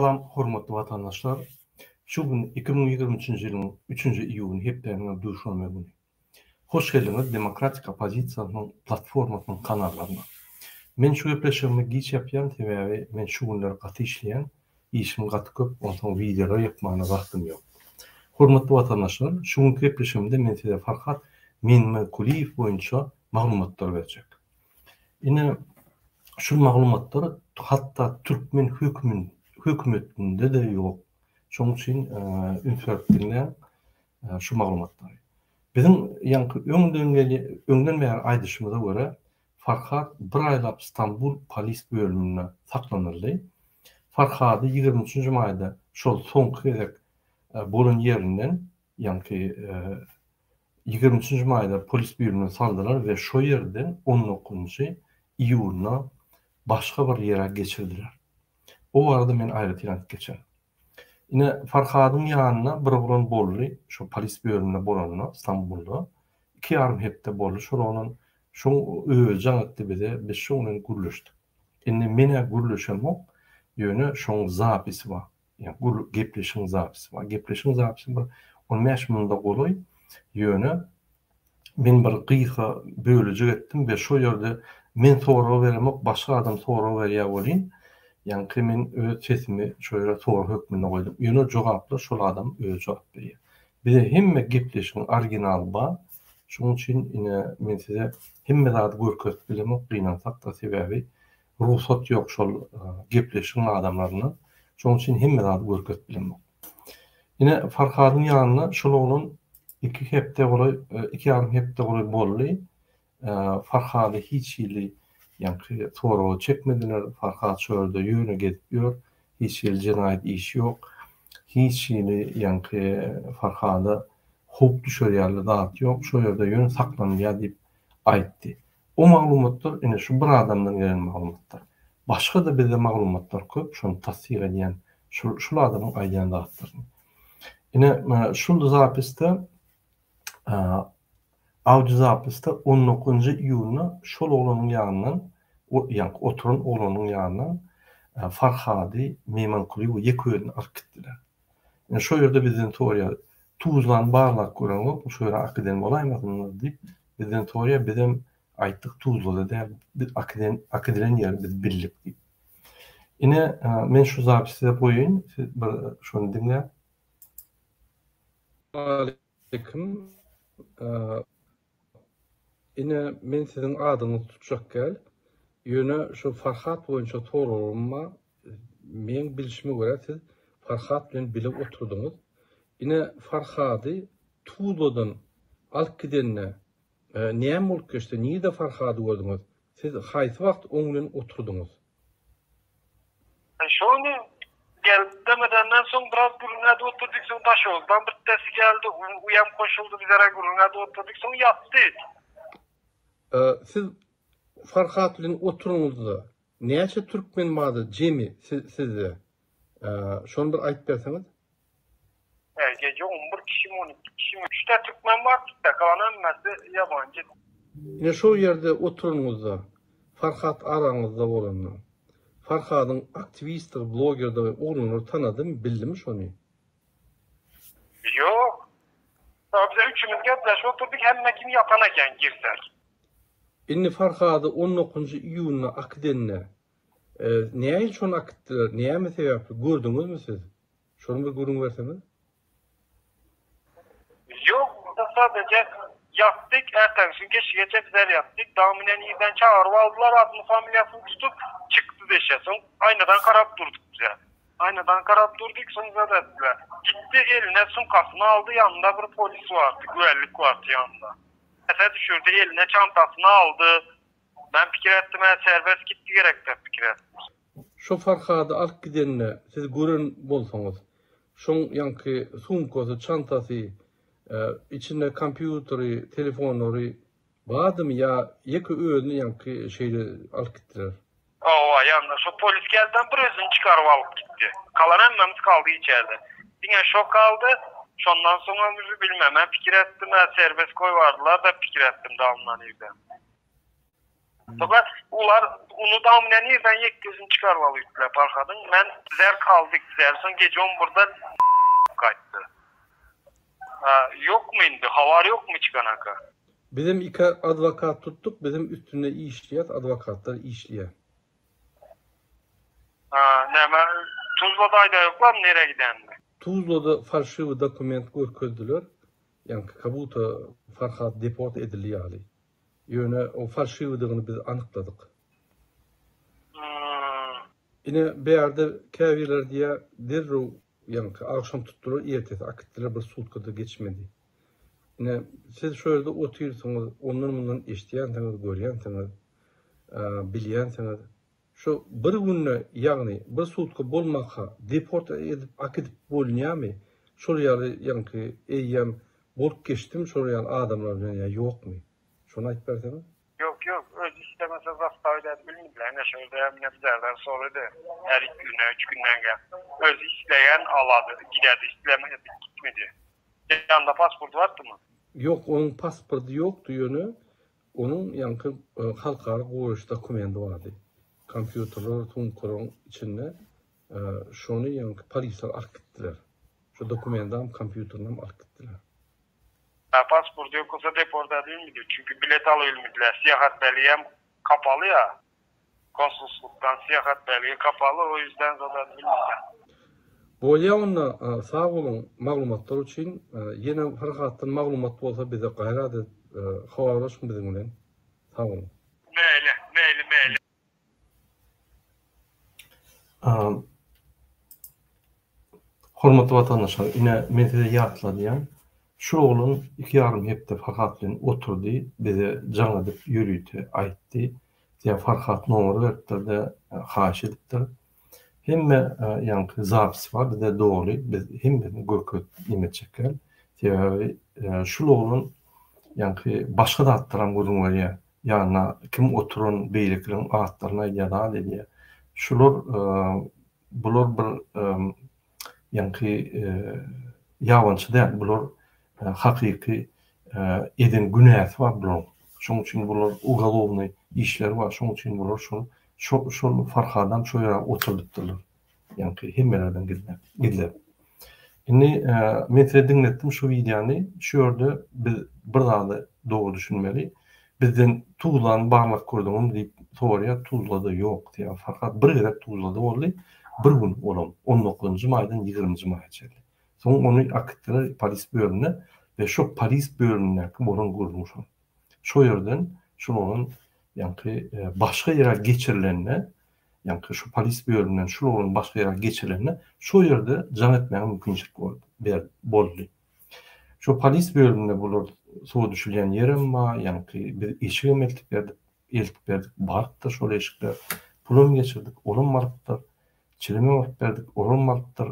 Salam, hormatly vatandaşlar. Şu gün 2023 ýylyň 3-nji iýuny hepdeniň duşanma güni. Hoş geldiňiz Demokratik Opozisiýanyň platformasynyň kanallaryna. Men şu gepleşigimi giç ýapýan sebäbi men şu günler gaty işleýän, işim gaty köp, onsoň videolar ýapmagyna wagtym ýok. Hormatly vatandaşlar, şu gün gepleşigimde men size Farhat Minmankuliýew boýunça maglumatlar berjek. Ine şu maglumatlar hatda Türkmen hökümetinde de ýok. Şoň üçin ünsürlikle şu maglumatlar. Bizim öňden bäri aýdyşymyza görä Farhat bir aýlap İstanbul polis bölümine saklanyldy. Farhaty 23-nji maýda şol soňky gezek bolan ýerinden, ýani 23-nji maýda polis bölümine saldylar we şo ýerden 19-njy iýulna başga bir ýere geçirdiler. O arada men aýratýan geçen. Ine Farhatyň ýanyna bir bolan boldy, şo polis bölümine bolanna İstanbulda 2,5 hepde boldy. Şonuň şo jaňatdy bize biz şoňdan gürleşdik. Indi mene gürleşenmek ýöne şoň zapisi bar. Ýani gepleşiň zapisi bar. Gepleşiň zapisi bir 15 minutda goly ýöne men bir gyýha bölüjek etdim we şo ýerde men soraw beremek başga adam soraw berýär bolýan. Ýani men öz sesimi şöyle soraw hökmüne goýdum. Ýöne jogaply şol adam öz jogap berýär. Bize hemme gepleşiň original bar. Şoň üçin ine men size hemme zat görkezip bilemek gynansak da sebäbi ruhsat ýok şol gepleşiň adamlaryna. Şoň üçin hemme zat görkezip bilemek. Ine Farhatyň ýanyna şol oglan 2 hepde goly, 2,5 hepde goly boldy. Farhaty hiç ýyly ýani soraw çekmediler. Farhat şöyle ýöne gezip ýör. Hiç ýyly jenaýat işi ýok. Hiç ýyly ýani Farhaty hop düşürýärli zat ýok. Şo ýerde ýöne saklanýar diýip aýtdy. O maglumatlar ine şu bir adamdan gelen maglumatlar. Başga da bize maglumatlar köp, şonu tasdीq edýän şol adamyň aýdýan zatlaryny. Ine şol zapiste audio zapiste 19-njy iýulna şol oglanyň ýanyndan, ýani oturan oglanyň ýanyndan Farhaty Minmankuliýew ýeköýüni alyp gitdiler. Ine şo ýerde bizden soraýar, tuzlan barlak göreňok, şo ýere akadem bolaýmasyňyz diýip bizden soraýar, bizem aýtdyk tuzlada da akadem ýeri biz bildik diýip. Ine men şu zapisi goýyn, siz bir şonu dinle. Aleyküm. Ine men sizin adyňyzy tutjak gel. Ýöne şu Farhat boýunça sorulma men bilişime görä siz Farhat bilen bilip oturdyňyz. Ine Farhaty Tuzladan alyp gidenne näme bolup geçdi? Niýe Farhaty gördüňiz? Siz haýsy wagt oň bilen oturdyňyz? Şonu demedenden soň biraz gürüňede oturduk, soň taşoldan bir tesi geldi, uyam koşuldu, bizlere gürüňede oturduk, soň ýatdy. Siz Farhat bilen oturuňyzda näçe türkmen mady jemi sizde? Şonu bir aýtyp berseňiz? Gece 11 kişi mi 12 kişi mi? 3 de Türkmen var, kalan emmesi yabancı. Ine şo ýerde oturuňyzda Farhat araňyzda bolanlar. Farhatyň aktivistlik, blogerdi oglanyny tanadym, bildimi şonu? Yok. Biz üçümüz gezleşip oturduk, hemme kim yatan eken girsek. Inni Farhaty 19-njy iýulna akdenne. Näme şonu akdylar? Näme sebäpli gördüňizmi siz? Şonu bir görüň berseňiz? Yok, sadece yattık, ertesi gün gece bizler yattık. Daminen iyiden çağırıp aldılar, adını familyasını tutup çıktı deşesin. Aynadan karap durduk bize. Aynadan karap durduk, sonra da ettiler. Gitti eline sumkasını aldı, yanında bir polis vardı, güvenlik vardı yanında. Mesela düşürdü, eline çantasını aldı. Ben fikir ettim, serbest gitti gerekten fikir ettim. Şu Farhaty alyp gidenne siz gören bolsaňyz, şoň ýanky sumkasy, çantasy, içinde kompýuteri, telefonlary bardymy ýa ýeki özüni ýanky şeýle alyp gitdiler? Owa, ýani şu polis gelden bir özüni çykaryp alyp gitdi. Kalan hemmemiz kaldy içeride. Diňe şok aldı. Şondan soňra bizi bilmem, ben fikir etdim, serbest koýwardylar da fikir etdim dalymdan ýerde. Fakat ular onu daminen yerden yek gözünü çıkarvalıydılar Farhad'ın. Ben zerk aldık dersen gece 11'da kayıttı. Yok mu indi? Havar yok mu çıkanaka? Bizim iki advokat tuttuk, bizim üstünde işleyet, advokatlar işleyen. Neme Tuzla'da yoklar mı? Nereye giden mi? Tuzla'da falşivi dokument görközdüler. Yani kabuta Farhad deport edilýäli. Ýöne o falşiwidigini biz anykladyk. Ine beýerde käbirler diýe derrew yani akşam tutdular, ertesi akitdiler bir sutkada geçmedi. Ine siz şu ýerde oturýarsyňyz, ondan bundan eşdiýänsiňiz, görýänsiňiz, bilýänsiňiz. Şu bir günne ýagny bir sutka bolmaka deport edip akitip bolýarmy? Şol ýaly ýa-ni eýýem bolup geçtim, şol ýaly adamlar bilen ýa ýokmy? Şonu aýtyp berseňiz. Yok, öz istemese zastavda bilmediler. Ne şöyle ne bizlerden sonra da her 2 güne, 3 günden gel. Öz isteyen aladı, giderdi, istemedi, gitmedi. Yanında pasport vardı mı? Yok, onun pasportu yoktu yönü. Onun yankı halkara goýuş dokumenti vardı. Kompüterler, tunkurun içinde şonu yankı polisler arkittiler. Şu dokumentam kompüterden arkittiler. Pasport yok olsa deporta değil miydi? Çünkü bilet alıyorlar. Siyahat belgem kapalı ya. Konsolosluktan siyahat belge kapalı. O yüzden zaten bilmiyorum. Bolýa onda sağ olun maglumatlar üçin yine Farhatdan maglumat bolsa bize gaýrady habarlaşma bilen bilen. Sağ olun. Meýli. Hormatly watandaşlar, ine men size ýatladyň. Şu oğlun 2,5 hepde Farhat bilen oturdy, bize jaň edip ýürüýdi, aýtdy. Diýe Farhat nomer berdi, haş edipdir. Hemme yani zapis var, bir de doğru, biz hemme görkö nimet çeker. Diýe şu oğlun yani başga da attıran görünýär. Yani kim oturun beýlekiň atlaryna ýa-da diýe. Şular bular bir yani ýawançy däl, bular hakyky eden günäs var bular. Şoň üçin bular ugalowny işler var. Şoň üçin bular şol Farhadan şu ýere oturdypdylar. Yani hemmelerden gidler. Indi men dinletdim şu videony. Şu ýerde biz bir daha doğru düşünmeli. Bizden Tuzlan barlyk gördüňüm diýip soraýar, Tuzlada ýok diýär. Fakat bir gerek Tuzlada boldy. Bir gün olam 19-njy maýdan 20-njy maýgaça. Soň onu akitdiler polis bölümine ve şu polis bölümine bolan gurulmuş. Şu ýerden şunun yani başka yere geçirilenine, yani şu polis bölümünden şunun başka yere geçirilenine şu yerde can etmeyen mümkünçük boldy. Şu polis bölümünde bulur soğuk düşülen yerim var, yani bir eşiğim eltip verdik, barıktır şöyle eşikler, pulum geçirdik, olum barıktır, çilimi verdik, olum barıktır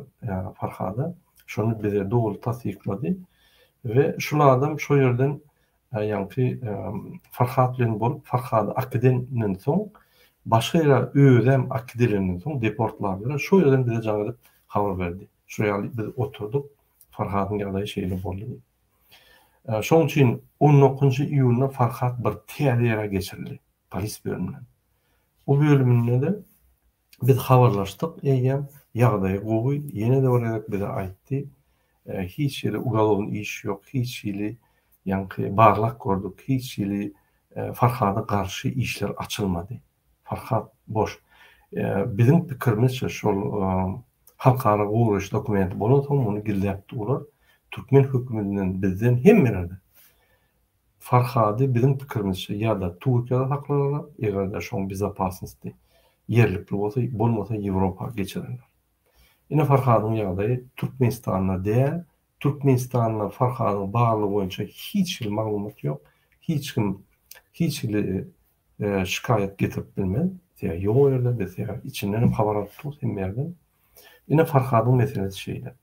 Farhada. Şunu bize doğru tasdikladı ve şu adam şu yerden yani Farhat bilen bolup Farhady akidenden soň başga ýere öýdem akidilenden soň deportlandylar. Şu ýerden bize jaň edip habar berdi. Şu ýaly biz oturduk, Farhadyň ýagdaýy şeýle boldy. Şoň üçin 19-njy iýulda Farhat bir teýere geçirildi polis bölümünden. O bölümünde de biz habarlaşdyk. Eýem ýagdaýy gowy ýene de olarak bize aýtdy. Hiç ýere ugalowny iş ýok, hiç ýeli yani barlak gördük, hiç ýeli Farhada karşı işler açılmadı. Farhat boş. Bizim pikirimizçe şol halkara goýuş dokumenti bolan soň muny gilläpdiler. Türkmen hökümetinden bizden hemmelerde Farhady bizim pikirimizçe ýa-da Türkiýede saklaýarlar, eger şoň bizapasnysty yerlikli bolsa, bolmasa Ýewropa geçirirler. Ine Farhadyň ýagdaýy Türkmenistanda däl, Türkmenistan'la Farhadyň bagly boýunça hiç bir maglumat ýok. Hiç şikayet getirip bilmez. Ýok ýerde biz içinden habar aldyk hem ýerden. Ine Farhadyň meselesi şeýle.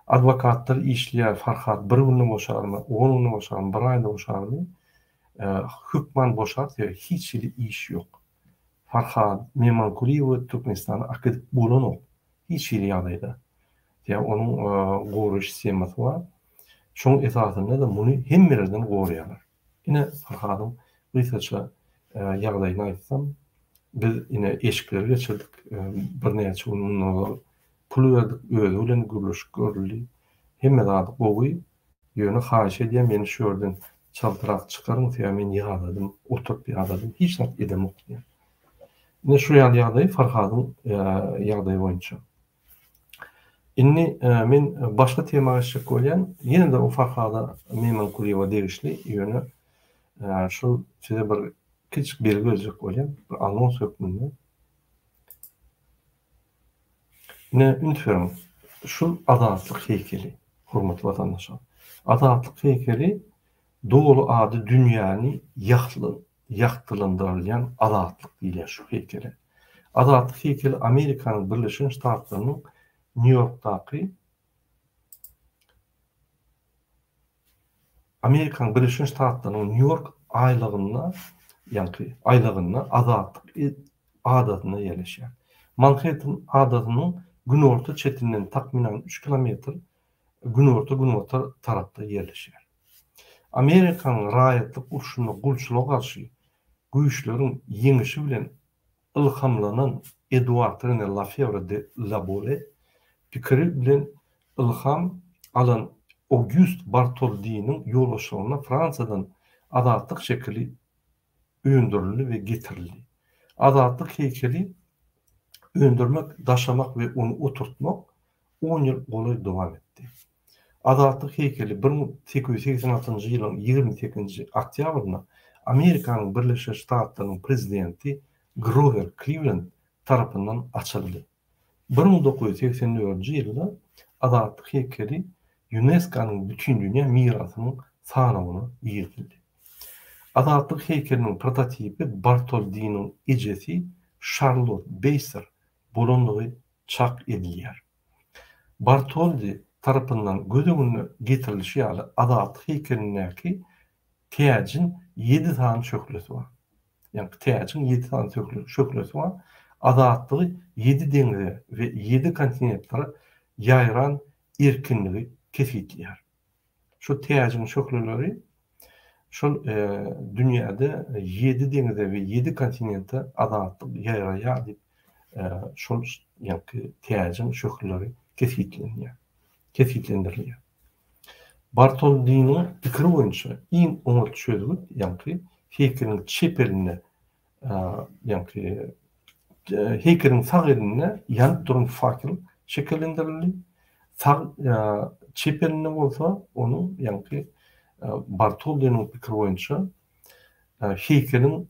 Adwokatlar işleýär, Farhad bir günde boşarmy, 10 günde boşarmy, bir aýda boşarmy. Hükman boşar, hiç iş ýok. Farhad Mehman Kuliýew Türkmenistana akademik bolanok. Hiç ýagdaýda. Yani onun goruş sisteması var. Şoň esasında da muny hemmelerden goruýarlar. Ine Farhadyň research'a ýagdaýyny aýtsam, biz ine eşikleri geçirdik. Bir näçe gunlar pul berdik, özü bilen gürleşip görüldi. Hemme zady gowy ýöne haýyş edýän meni şu ýerden çaltyrak çykaryň diýip men ýaladym, oturup ýaladym, hiç näme edemok diýip. Ne şu ýagdaý Farhadyň ýagdaýy boýunça. Inni men başga temaga geçip bolýan, ýene de o Farhada Meyman Kuliýewa degişli ýöne şu size bir küçük belge verecek bolýan, bir anons hökmünde. Ne ünferim, şu adatlyk heykeli, hormatly vatandaşlar. Adatlyk heykeli dogulu ady dünýäni ýaktylandyrylýan adatlyk diýilýär şu heykeli. Adatlyk heykeli Amerikanyň Birleşik Ştatlarynyň New York'daki Amerikan Birleşik Ştatlarynyň New York aylygyna adatlyk adatyna ýerleşýär. Manhattan adatynyň günorta çetinden takminen 3 kilometr günorta tarapda ýerleşýär. Amerikan raýatlyk urşuny gulçylyga garşy güýçleriň ýeňişi bilen ilhamlanan Edward René Lafayette de Laborde pikiri bilen ilham alan Auguste Bartholdi'nin ýollaşygyna Fransadan adatlyk şekli öýündirildi we getirildi. Adatlyk heykeli öndürmek, daşamak ve onu oturtmak 10 yıl golay devam etti. Adatlyk heykeli 1886 ýylyň 28 oktýabrynda Amerikanyň Birleşik Ştatlarynyň prezidenti Grover Cleveland tarapyndan açyldy. 1984 ýylda adatlyk heykeli UNESCO-nyň bütün dünýä mirasynyň sanawyna ýetildi. Adatlyk heykeliniň prototipi Bartholdi'nin ejesi Charlotte Beiser bolonlygy çak edilýär. Bartholdi tarapyndan göz öňüne getirilişi ýaly adatlyk heykelindäki täjin 7 tane çöklesi var. Yani täjin 7 tane çöklesi var. Adatlygy 7 deňze we 7 kontinentlere ýaýran erkinligi kesitler. Şu täjin çökleleri şu dünyada 7 deňze we 7 kontinente adatlyk ýaýraýar diýip şu ýa-ni täjin çökleleri kesitlendirilýär. Bartholdi'nin pikiri boýunça iň oňat çözgü ýa-ni heykeliň çepeline ýa-ni heykeliň sag eline ýanyp duran fakir şekillendirildi. Sag çepeline bolsa onu ýa-ni Bartholdi'nin pikiri boýunça heykeliň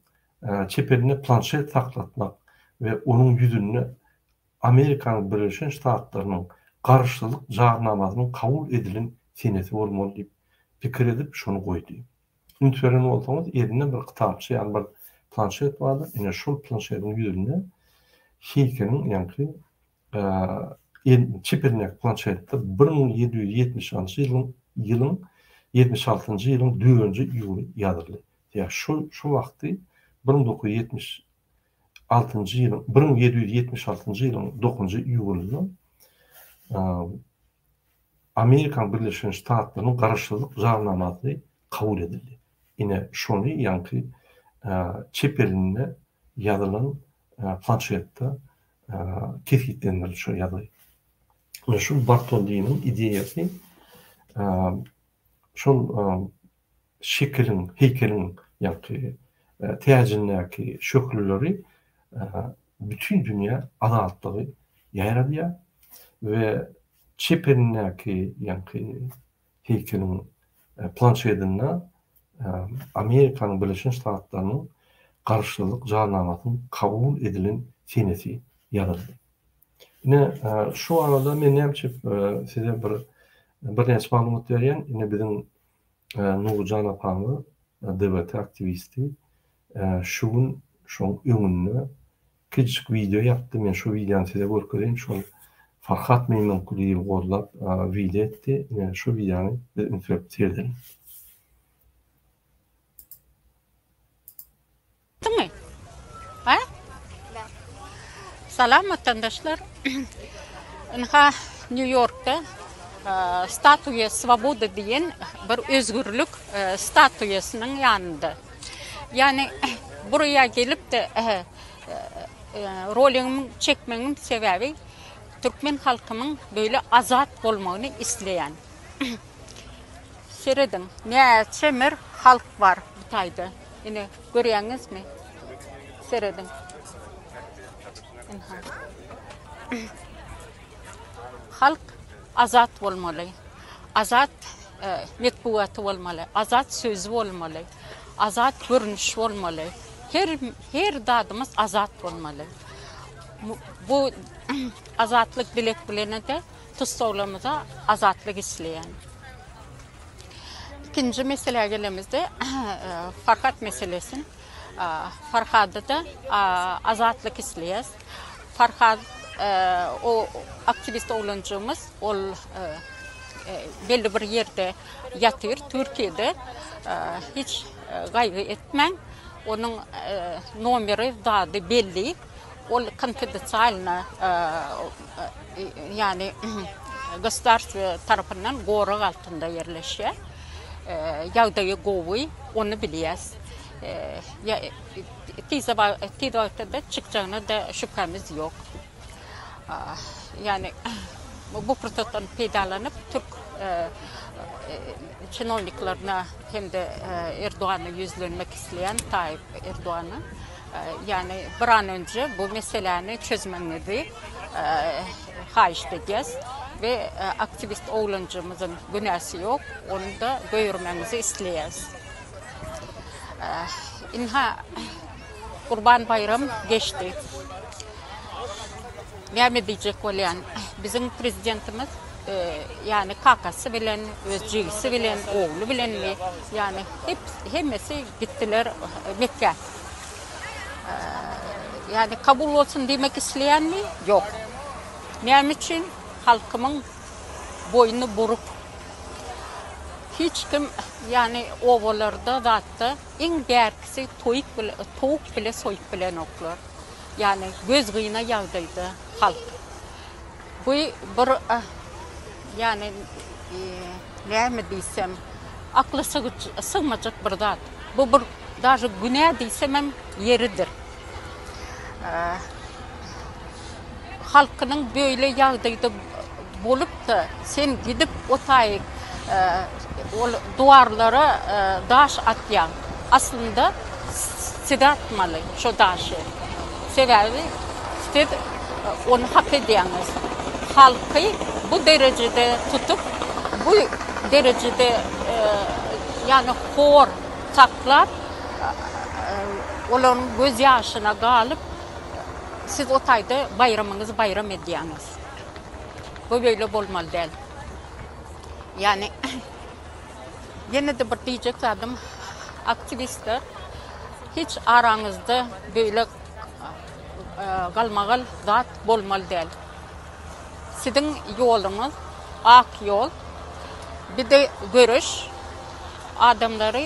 çepeline planşet saklatmak ve onun ýüzüne Amerikan Birleşik Ştatlarynyň garşylyk jarnamasynyň kabul edilen seneti bolmaly diýip pikir edip şonu goýdy. Ünferin bolsaňyz elinde bir kitapçy ýa-ni bir planşet bardy. Ine şol planşetiň ýüzüne heykeliň ýa-ni çepeline planşetde 1776 ýylyň 76-njy ýylyň 4-nji ýuly ýazyldy. Ya şu wagty 1776-njy ýylyň 9-njy ýulynda Amerikan Birleşik Ştatlarynyň garşylyk jarnamasy kabul edildi. Ine şonu ýa-ni çepeline ýazylan planşetde kesitlendirildi şu ýazy. Şu Bartholdi'nin ideýasy şol şekilin, heykeliň ýa-ni täjindäki şökleleri bütün dünýä adatlygy ýaýradýar we çeperindäki ýa-ni heykeliň planşetinde Amerikan Birleşik Ştatlarynyň garşylyk jarnamasynyň kabul edilen seneti ýazyldy. Ine şu arada men näçe size bir näçe maglumat berýän, ine biziň Nurjan apamy DBT aktivisti şoň öňünde küçük video yapdy. Men şu videony size görkezeyim. Şol Farhat Meyman Kuliýew gollap video etdi. Ine şu videony interpretledim. Ha? Salam vatandaşlar. New York'ta statuya Svoboda diyen bir özgürlük statuyasının yanında. Yani buraya gelip de rolümü çekmenin sebebi Türkmen halkının böyle azat olmağını isteyen. Seyredin, ne çemir halk var bu tayda. Yine görüyorsunuz mu? Seyredin. Halk azat olmalı. Azat metbuatı olmalı. Azat sözü olmalı. Azat görünüş olmalı. Her dadımız azat olmalı. Bu azatlık bilek bilene de tutsağlamıza azatlık isteyen. İkinci meseleye gelemizde Farhat meselesini. Farhad'da da azatlık isteyiz. Farhad o aktivist oluncumuz belli bir yerde yatır. Türkiye'de hiç gaygı etmen. Onun numeri daha da belli. O konfidensialna yani государство tarafından koruq altında yerleşiyor. Yağdayı govuy onu biliyoruz. Tez vakitte çıkacağına da şüphemiz yok. Yani bu fırsattan faydalanıp Türk чиновникlarına hem de Erdoğan'a yüzlenmek isteyen Tayyip Erdoğan'a yani bir an önce bu meseleni çözmenizi xahiş edeceğiz ve aktivist oğlancımızın günahı yok, onu da görmenizi isteyiz. İnha Kurban Bayramı geçti. Ne diyecek olan bizim prezidentimiz yani kakası bilen, özcüğüsü bilen, oğlu bilen yani hepsi gittiler Mekke. Yani kabul olsun demek isteyen mi? Yok. Ne için? Halkımın boynu buruk. Hiç kim yani ovalarda zaten en gerçisi tavuk bile soyup bilen oklar. Yani göz kıyına yağdaydı halk. Bu bir yani ne mi diysem aklı sığmayacak bir zat. Bu bir даже günah diysem yeridir. Halkının böyle yağdaydı bolup da sen gidip o tayik duvarlara daş atyan aslında size atmalı şu daşı. Sebebi siz onu hak ediyorsunuz. Halkı bu derecede tutup bu derecede yani hor saklar onların göz yaşına galip siz o tayda bayramınızı bayram ediyorsunuz. Bu böyle olmalı değil. Yani yine de bir diyecek adım aktivistler hiç aranızda böyle kalmagal zat olmalı değil. Sizin yolunuz ak yol. Bir de görüş adamları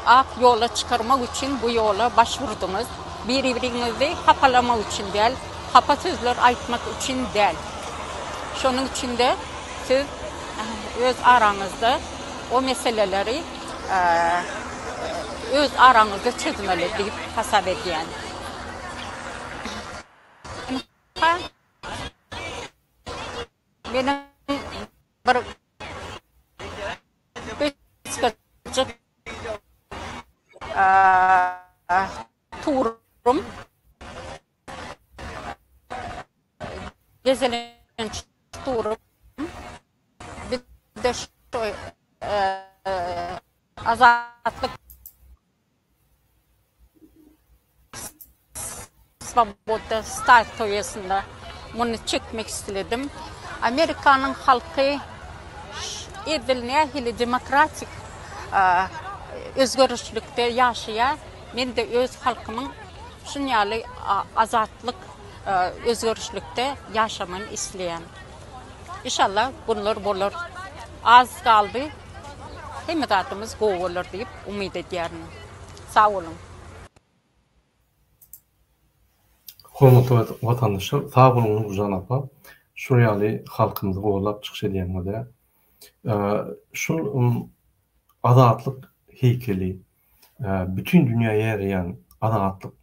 ak yola çıkarmak için bu yola başvurdunuz. Birbirinizi hapalamak için değil, hapa sözler aytmak için değil. Şunun için de siz öz aranızda o meseleleri öz aranızda çözmeli deyip hesap ediyen. Benim bir kısacık turum gezilen turum bir de şu azatlık Svoboda statüsünde bunu çekmek istedim. Amerika'nın halkı edilmeye demokratik özgürlükte yaşaya. Ben de öz halkımın şunyalı azatlık özgürlükte yaşamayı isteyen. İnşallah bunlar olur. Az kaldı. Hem zatımız go olur deyip umut ediyorum. Sağ olun. Hormatly vatandaşlar, sağ olun Gülcan apa. Şuryaly halkymyzy gollap çykyş edýände şol azatlyk heykeli bütün dünyaya yarayan adaatlık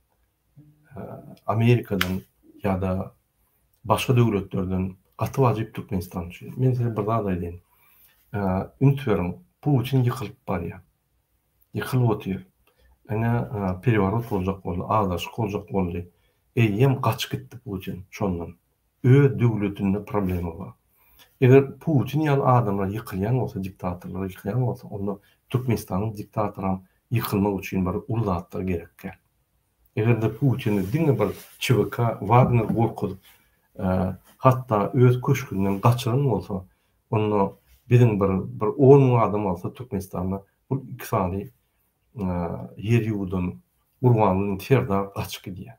Amerika'dan ya da başka devletlerden katı vacip Türkmenistan için. Men size bir daha da edeyim. Üntüyorum. Putin yıkılıp var ya. Yıkılıp otuyor. Perivarot olacak oldu. Ağdaşık olacak oldu. Eyyem kaç gitti Putin şondan. Devletinde problemi var. Eğer Putin yani adamlar yıkılayan olsa, diktatörler yıkılayan olsa, onu Türkmenistan'ın diktatörün yıkılmak için bir ululatlar gerekir. Eğer de Putin'i dinle bir Çivika, Wagner korkup, hatta öz köşkünden kaçıran olsa, onu bizim bir 10 adam olsa Türkmenistan'da bu iktisadi yer yuğudun urvanlığın terda kaç gidiyor.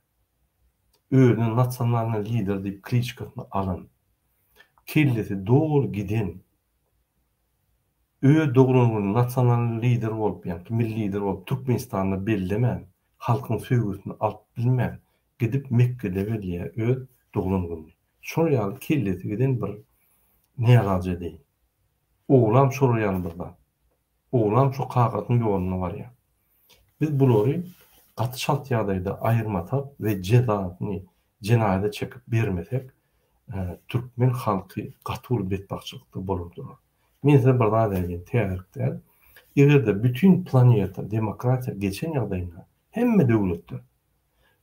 Öğünün nasyonalini lider deyip Klitschko'nu alın. Kellesi doğru giden, doğrunun nasyonal lider olup, yani milli lider olup, Türkmenistan'da bellemen, halkın söğüsünü alıp bilmen, gidip Mekke'de veliye doğrunun. Şorayalı kellesi giden bir ne yalancı değil. Oğlan şorayalı burada. Oğlan şu kakatın yoluna var ya. Biz bunları katı şart yağdayda ayırmatak ve cezasını cenayede çekip vermesek, Türkmen halkı katıl betbakçılıkta bolurdur. Men size bir daha deygen teorikler. Eğer de bütün planeta demokrasiya geçen yağdayına hemme devletler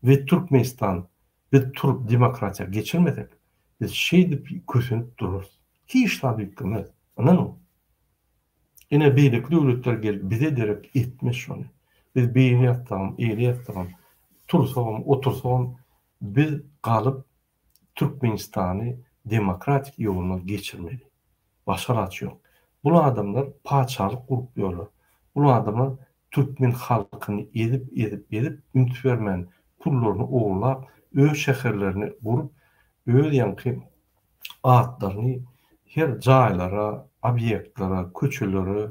ve Türkmenistan ve Türk demokrasiya geçirmesek biz deyip kösünüp dururuz. Hiç tabi hükümez. Anladın mı? Yine beylik devletler gelip bize direkt etmiş onu. Biz beyni yaptalım, eğri yaptalım, tursağım, otursağım, biz kalıp Türkmenistan'ı demokratik yoluna geçirmeli. Başka araç yok. Bu adamlar paçalık kuruluyorlar. Bu adamlar Türkmen halkını edip ümit vermeyen pullarını oğurlap, şehirlerini kurup, yankı ağıtlarını her caylara, obyektlere, köçelere,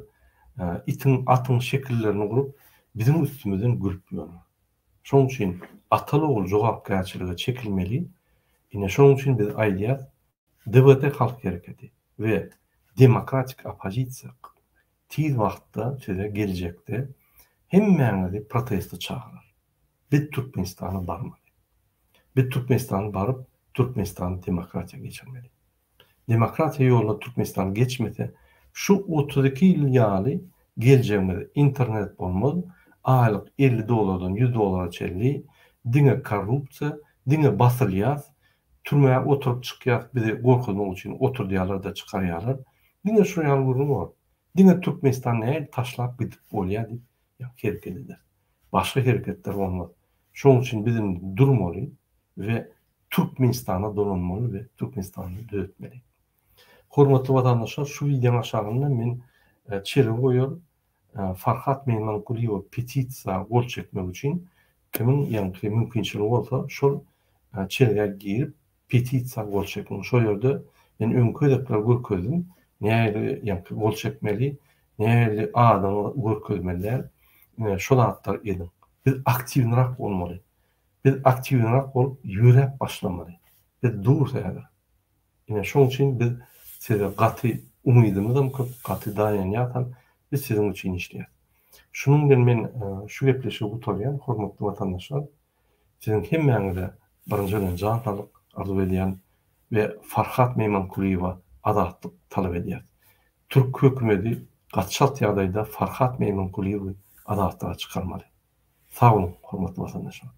atın şekillerini kurup bizim üstümüzden gülüpüyorlar. Şonun için atalı ol cevapkayçılığa çekilmeli. Yine şunun için biz aydiyat DVT halk hareketi ve demokratik opozisiya tiz vaqtda size gelecekte hemmenizi protesto çağırır. Biz Türkmenistan'a barmalı. Biz Türkmenistan'a barıp Türkmenistan'ı demokratiya geçirmeli. Demokratiya yoluna Türkmenistan geçmese şu 32 yıl yali geleceğimizde internet olmaz, aylık $50'dan $100 çelli, dine korrupsiya, dine basılyaz, türmeye oturup çıkıyat, bizi korkutmak için otur diyorlar çıkarıyorlar. Dine şu yalvarım var. Dine Türkmenistan ne taşlap gidip oluyor deyip hareket eder. Başka hareketler olmaz. Şunun için bizim durmalı ve Türkmenistan'a donanmalı ve Türkmenistan'ı düzeltmeli. Hormatly vatandaşlar, şu videonun aşağısında men çeli koyuyor. Farhat Meymankuliyev petisiya gol çekmek için kimin yankı mümkünçiliği olsa şol çeliğe girip petisiya gol çekmek. Şu yerde ben önköylikler görkezdim. Nähili yankı gol çekmeli, nähili adamı görkezmeliler. Şol atlar edim. Biz aktivniraak olmalı. Biz aktivniraak olup yürep başlamalı. Biz dursayadır. Yine şunun için biz size katı umidimiz katı dayan yatan biz sizin için işleyelim. Şunun ben şu gepleşi utoyan hormatly vatandaşlar, sizin hemmenize birinjiden can sağlyk arzu ediyen ve Farhat Meymankuliyeva adatlyk talap edýär. Türk hökümeti gaçşat ýagdaýda Farhat Meymankuliyewy adatlyğa çykarmaly. Sağ olun hormatly vatandaşlar.